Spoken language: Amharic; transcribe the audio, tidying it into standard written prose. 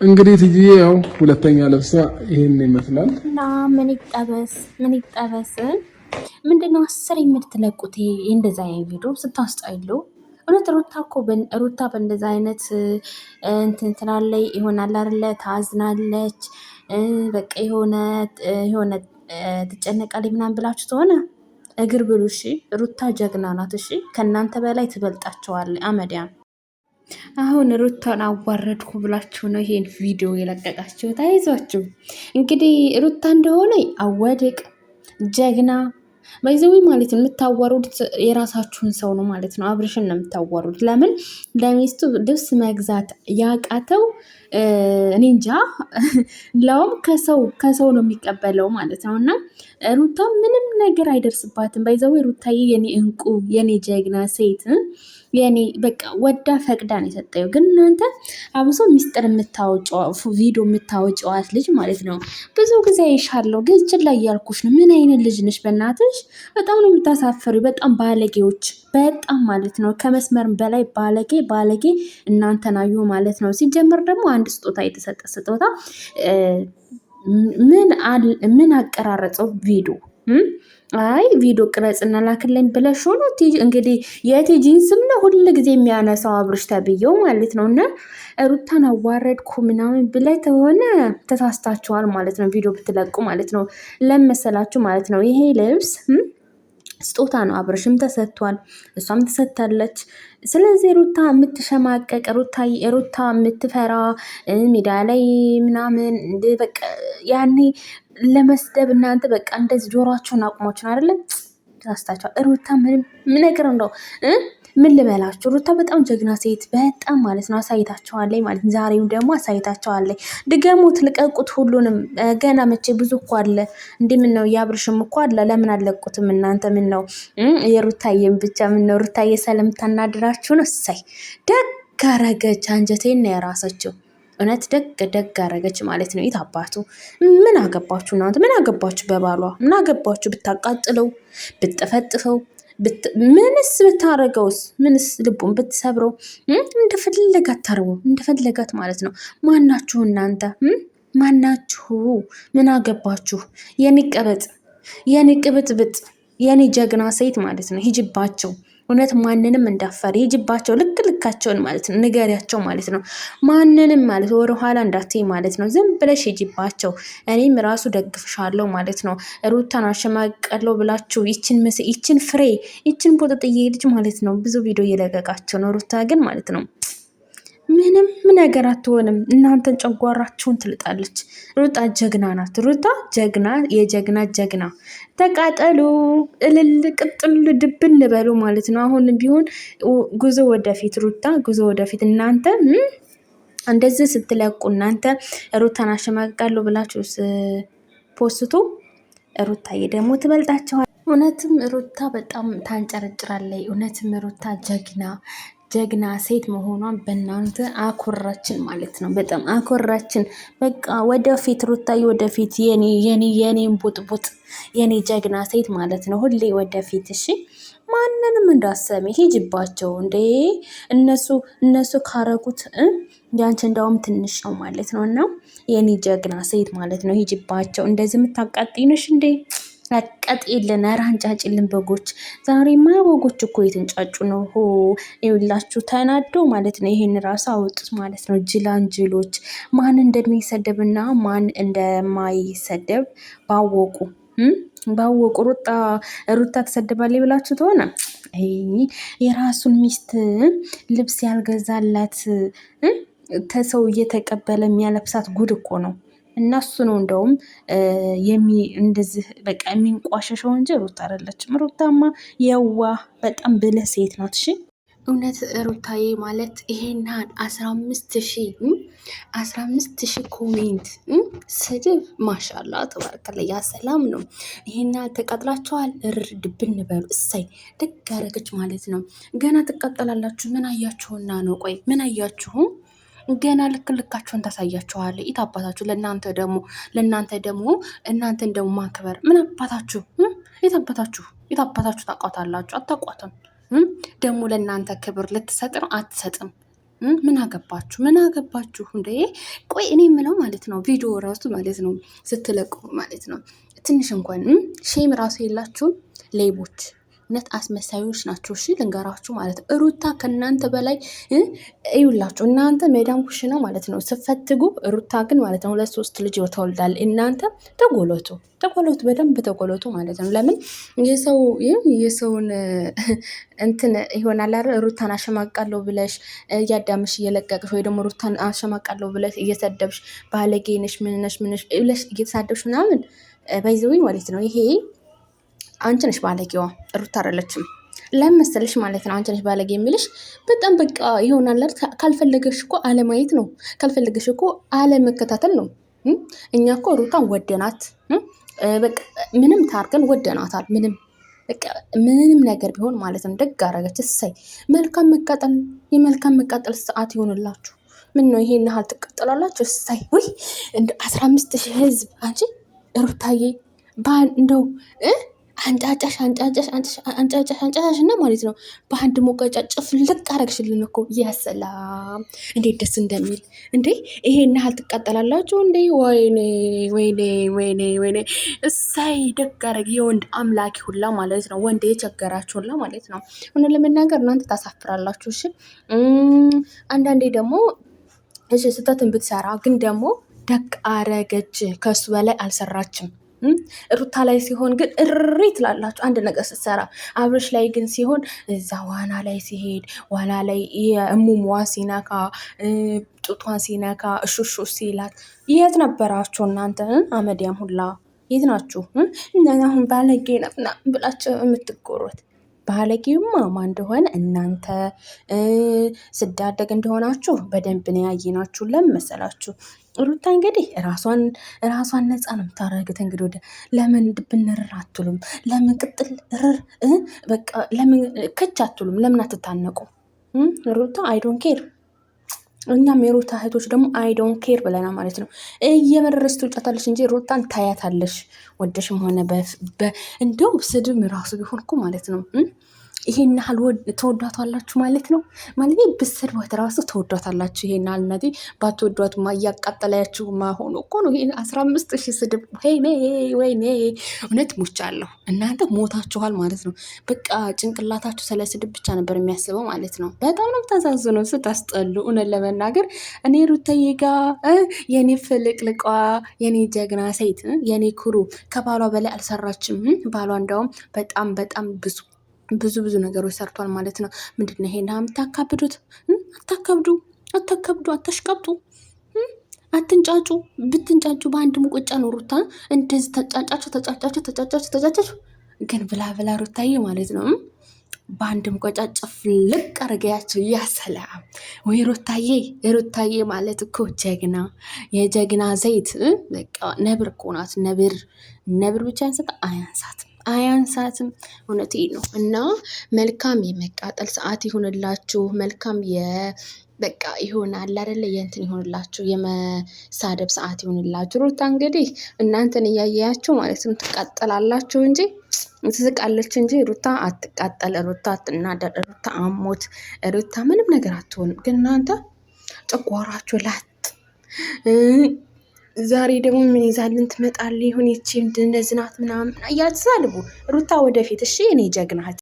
እንግዲህ ትዬ ያው ሁለተኛ ልብሷ ይሄን ይመስላል እና ምን ይጠበስ ምንድነው 10 የምትለቁት እንደዛ አይነት ቪዲዮ ስታስጠይሉ። እውነት ሩታ በእንደዛ አይነት እንትን ትላለች ይሆናል አይደለ? ታዝናለች በቃ የሆነ ትጨነቃለች ምናምን ብላችሁ ተሆነ እግር ብሉ። እሺ ሩታ ጀግና ናት። እሺ ከእናንተ በላይ ትበልጣቸዋለች። አመዲያም አሁን ሩታን አዋረድኩ ብላችሁ ነው ይሄን ቪዲዮ የለቀቃችሁ። ታይዟችሁ እንግዲህ ሩታ እንደሆነ አወድቅ ጀግና በይዘዊ ማለት የምታዋሩት የራሳችሁን ሰው ነው ማለት ነው። አብርሽን ነው የምታዋሩት። ለምን ለሚስቱ ልብስ መግዛት ያቃተው እኔ እንጃ። ለውም ከሰው ነው የሚቀበለው ማለት ነው። እና ሩታ ምንም ነገር አይደርስባትም። በይዘው ሩታዬ የኔ እንቁ የኔ ጀግና ሴት የኔ በቃ ወዳ ፈቅዳን የሰጠው። ግን እናንተ አብሶ ሚስጥር ቪዲዮ የምታወጪዋት ልጅ ማለት ነው ብዙ ጊዜ ይሻለው ግንችን ላይ ያልኩሽ ነው። ምን አይነት ልጅ ነሽ በእናትሽ? በጣም ነው የምታሳፈሪ። በጣም ባለጌዎች በጣም ማለት ነው ከመስመር በላይ ባለጌ እናንተን አዩ ማለት ነው። ሲጀምር ደግሞ አንድ ስጦታ የተሰጠ ስጦታ ምን አቀራረጸው ቪዲዮ አይ ቪዲዮ ቅረጽና ላክልኝ ብለሽ ሆኖ እንግዲህ የቲጂን ስም ነው ሁሉ ጊዜ የሚያነሳው አብርሽ ተብዬው ማለት ነው። እና ሩታን አዋረድኩ ምናምን ብላይ ተሆነ ተሳስታችኋል ማለት ነው። ቪዲዮ ብትለቁ ማለት ነው። ለመሰላችሁ ማለት ነው ይሄ ልብስ ስጦታ ነው። አብርሽም ተሰጥቷል፣ እሷም ተሰጥታለች። ስለዚህ ሩታ የምትሸማቀቅ ሩታ የምትፈራ ሜዳ ላይ ምናምን በቃ ያኔ ለመስደብ እናንተ በቃ እንደዚህ ጆሯቸውን አቁሞችን አይደለም ታስታቸዋል። ሩታ ምን ነገር እንደው ምን ልበላችሁ፣ ሩታ በጣም ጀግና ሴት በጣም ማለት ነው። አሳይታቸዋለኝ ማለት ዛሬም ደግሞ አሳይታቸዋለኝ። ድገሙት፣ ልቀቁት ሁሉንም። ገና መቼ ብዙ እኮ አለ እንዴ! ምን ነው ያብርሽም እኮ አለ። ለምን አለቁትም እናንተ? ምን ነው የሩታዬም ብቻ ምን ነው ሩታዬ ሰለምታናድራችሁ ነው። እሰይ ደግ አረገች። አንጀቴን ነው የራሰችው። እውነት ደግ አረገች ማለት ነው። የት አባቱ ምን አገባችሁ እናንተ? ምን አገባችሁ በባሏ? ምን አገባችሁ? ብታቃጥለው ብትጠፈጥፈው ምንስ ብታረገውስ? ምንስ ልቡን ብትሰብረው እንደፈለጋት ታርበው እንደፈለጋት ማለት ነው። ማናችሁ እናንተ? ማናችሁ? ምን አገባችሁ? የኔ ቅብጥብጥ የኔ ጀግና ሴት ማለት ነው። ሂጅባቸው። እውነት ማንንም እንዳፈር ሂጅባቸው። ልካቸውን ማለት ነው። ንገሪያቸው ማለት ነው። ማንንም ማለት ወደኋላ እንዳትይ ማለት ነው። ዝም ብለሽ ሂጅባቸው። እኔም ራሱ ደግፍሻለሁ ማለት ነው። ሩታን አሸማቀለው ብላችሁ ይችን ፍሬ ይችን ቦጠጥዬ ልጅ ማለት ነው ብዙ ቪዲዮ እየለቀቃቸው ነው። ሩታ ግን ማለት ነው ምንም ነገር አትሆንም። እናንተን ጨጓራችሁን ትልጣለች። ሩታ ጀግና ናት። ሩታ ጀግና የጀግና ተቃጠሉ፣ እልል ቅጥል ድብን በሉ ማለት ነው። አሁን ቢሆን ጉዞ ወደፊት ሩታ ጉዞ ወደፊት። እናንተ እንደዚህ ስትለቁ እናንተ ሩታን አሸማቅቃለሁ ብላችሁ ፖስቱ፣ ሩታዬ ደግሞ ትበልጣችኋል። እውነትም ሩታ በጣም ታንጨረጭራለች። እውነትም ሩታ ጀግና ሴት መሆኗን በእናንተ አኮራችን ማለት ነው። በጣም አኮራችን። በቃ ወደፊት ሩታዬ ወደፊት የኔን ቡጥቡጥ የኔ ጀግና ሴት ማለት ነው። ሁሌ ወደፊት። እሺ ማንንም እንዳሰሚ ሂጅባቸው እንዴ! እነሱ ካረጉት ያንቺ እንዳውም ትንሽ ነው ማለት ነው። እና የኔ ጀግና ሴት ማለት ነው። ሂጅባቸው። እንደዚህ የምታቃጥይነሽ እንዴ! ቀጥ የለን ራንጫጭልን በጎች። ዛሬማ በጎች እኮ የተንጫጩ ነው። ይኸውላችሁ ተናዶ ማለት ነው። ይሄን ራሱ አውጡት ማለት ነው። ጅላንጅሎች ማን እንደሚሰደብና ማን እንደማይሰደብ ባወቁ ሩታ ተሰደባለች ብላችሁ ተሆነ የራሱን ሚስት ልብስ ያልገዛላት ከሰው እየተቀበለ የሚያለብሳት ጉድ እኮ ነው። እና እሱ ነው እንደውም እንደዚህ በቃ የሚንቋሸሸው እንጂ ሩታ አይደለችም። ሩታማ የዋ በጣም ብልህ ሴት ናት። እሺ እውነት ሩታዬ ማለት ይሄናን 15,000 ኮሜንት ስድብ ማሻላ ተባረከለ ያ ሰላም ነው። ይሄና ተቃጥላችኋል። ድብን በሉ። እሰይ ደግ አደረገች ማለት ነው። ገና ትቃጠላላችሁ። ምን አያችሁና ነው? ቆይ ምን አያችሁ? ገና ልካችሁን ታሳያችኋል። ኢት አባታችሁ ለእናንተ ደግሞ እናንተን ደግሞ ማክበር ምን አባታችሁ የት አባታችሁ ታውቃታላችሁ? አታውቋትም። ደግሞ ለእናንተ ክብር ልትሰጥ ነው። አትሰጥም። ምን አገባችሁ እንዴ? ቆይ እኔ የምለው ማለት ነው ቪዲዮ ራሱ ማለት ነው ስትለቁ ማለት ነው ትንሽ እንኳን ሼም ራሱ የላችሁም ሌቦች፣ እውነት አስመሳዮች ናቸው። እሺ ልንገራችሁ ማለት ነው ሩታ ከእናንተ በላይ እዩላችሁ። እናንተ ሜዳም ኩሽና ማለት ነው ስፈትጉ፣ ሩታ ግን ማለት ነው 2-3 ልጅ ተወልዳል። እናንተ ተጎለቱ፣ በደንብ ተጎለቱ ማለት ነው። ለምን የሰውን እንትን ይሆናል አይደል? ሩታን አሸማቃለሁ ብለሽ እያዳምሽ እየለቀቅሽ ወይ ደግሞ ሩታን አሸማቃለሁ ብለሽ እየሰደብሽ ባለጌ ነሽ ምንነሽ ብለሽ እየተሳደብሽ ምናምን ባይዘዊ ማለት ነው ይሄ አንቺ ነሽ ባለጌዋ፣ ሩታ አይደለችም። ለምን መሰለሽ ማለት ነው አንቺ ነሽ ባለጌ የሚልሽ በጣም በቃ ይሆናል። ካልፈለገሽ እኮ አለማየት ነው፣ ካልፈለገሽ እኮ አለመከታተል ነው። እኛ እኮ ሩታን ወደናት፣ በቃ ምንም ታርገን ወደናታል። ምንም ነገር ቢሆን ማለት ነው ደግ አረገች። እሰይ መልካም መቃጠል፣ የመልካም መቃጠል ሰዓት ይሆንላችሁ። ምን ነው ይሄን ያህል ትቃጠላላችሁ? እሰይ ወይ እንደ 15,000 ህዝብ አንቺ ሩታዬ እንደው አንጫጫሽ እና ማለት ነው በአንድ ሞቀጫ ጭፍልቅ አረግሽልን እኮ። ያሰላም እንዴት ደስ እንደሚል እንዴ! ይሄን ያህል ትቃጠላላችሁ እንዴ? ወይኔ እሳይ ደግ አረግ። የወንድ አምላኪ ሁላ ማለት ነው፣ ወንድ የቸገራችሁ ሁላ ማለት ነው። እውነት ለመናገር እናንተ ታሳፍራላችሁ። እሺ አንዳንዴ ደግሞ እሺ ስህተትን ብትሰራ ግን ደግሞ ደግ አረገች፣ ከሱ በላይ አልሰራችም። ሩታ ላይ ሲሆን ግን እሪ ትላላችሁ አንድ ነገር ስትሰራ። አብርሽ ላይ ግን ሲሆን እዛ ዋና ላይ ሲሄድ ዋና ላይ የእሙሟ ሲነካ ጡቷን ሲነካ እሹሹ ሲላት የት ነበራችሁ እናንተ? አመዲያም ሁላ የት ናችሁ? አሁን ባለጌ ነፍና ብላችሁ የምትጎሩት ባለጌውማ ማን እንደሆነ እናንተ ስዳደግ እንደሆናችሁ በደንብ ነው ያየናችሁ። ለምን መሰላችሁ? ሩታ እንግዲህ ራሷን ነፃ ነው የምታረግት። እንግዲህ ወደ ለምን ብንርር አትሉም? ለምን ቅጥል ርር በቃ ለምን ከች አትሉም? ለምን አትታነቁ? ሩታ አይዶን ኬር። እኛም የሩታ እህቶች ደግሞ አይዶን ኬር ብለና ማለት ነው። እየመረረች ትውጫታለሽ እንጂ ሩታን ታያታለሽ። ወደሽም ሆነ እንደው ስድብ ራሱ ቢሆን እኮ ማለት ነው ይሄን ያህል ተወዷታላችሁ ማለት ነው። ማለት ብትሰድቧት ራሱ ተወዷታላችሁ። ይሄን ያህል እናቴ ባትወዷት እያቃጠላያችሁ ማሆኑ እኮ ነው። ይሄ 15,000 ስድብ ወይኔ እውነት ሙቻለሁ። እናንተ ሞታችኋል ማለት ነው። በቃ ጭንቅላታችሁ ስለ ስድብ ብቻ ነበር የሚያስበው ማለት ነው። በጣም ነው የምታሳዝነው፣ ስታስጠሉ። እውነት ለመናገር እኔ ሩታዬ ጋ የኔ ፍልቅልቋ የኔ ጀግና ሴት የኔ ኩሩ ከባሏ በላይ አልሰራችም። ባሏ እንዳውም በጣም ብዙ ነገሮች ሰርቷል ማለት ነው። ምንድነው ይሄን የምታካብዱት? አታከብዱ፣ አታሽቀብጡ፣ አትንጫጩ። ብትንጫጩ በአንድ ሙቆጫ ነው ሩታ እንደዚህ ተጫጫችሁ። ግን ብላ ሩታዬ ማለት ነው በአንድ ሙቆጫ ጭፍልቅ አረገያችሁ። ያሰላም ወይ ሩታዬ ማለት እኮ ጀግና፣ የጀግና ዘይት በቃ ነብር እኮ ናት። ነብር ብቻ አያንሳትም። እውነት ነው። እና መልካም የመቃጠል ሰዓት ይሆንላችሁ። መልካም በቃ ይሆናል አይደለ? የእንትን ይሆንላችሁ፣ የመሳደብ ሰዓት ይሆንላችሁ። ሩታ እንግዲህ እናንተን እያያችሁ ማለት ነው ትቃጠላላችሁ እንጂ ትስቃለች እንጂ ሩታ አትቃጠል፣ ሩታ አትናደድ፣ ሩታ አሞት፣ ሩታ ምንም ነገር አትሆንም። ግን እናንተ ጨጓራችሁ ላጥ ዛሬ ደግሞ ምን ይዛልን ትመጣለህ? ይሁን ይቺ እንደዚህ ናት ምናምን እያትሳልቡ ሩታ ወደፊት። እሺ እኔ ጀግናት